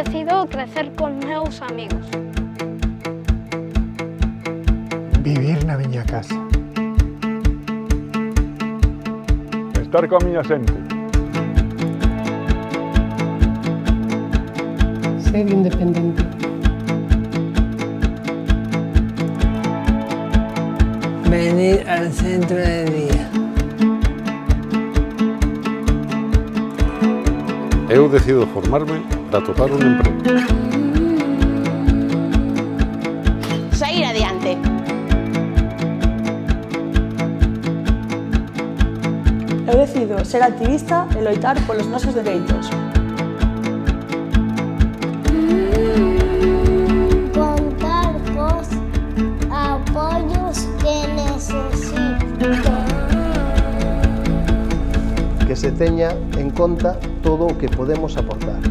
decido crecer con meus amigos. Vivir na miña casa. Estar coa miña xente. Ser independente. Venir al centro de día. Eu decido formarme para atopar un emprego. Saír adiante. Eu decido ser activista e loitar polos nosos dereitos. Contar cos apoios que necesito. Que se teña en conta todo o que podemos aportar.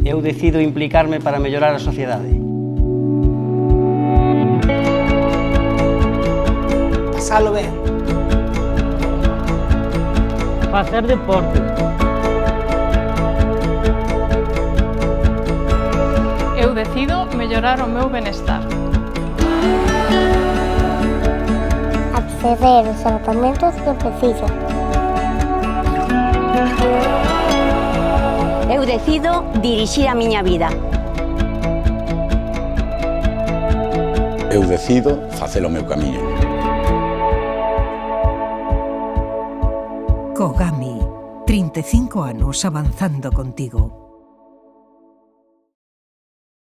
Eu decido implicarme para mellorar a sociedade. Pasalo ben. Facer deporte. Eu decido mellorar o meu benestar. Acceder aos tratamentos que preciso. Eu decido dirixir a miña vida. Eu decido facer o meu camiño. Cogami, 35 anos avanzando contigo.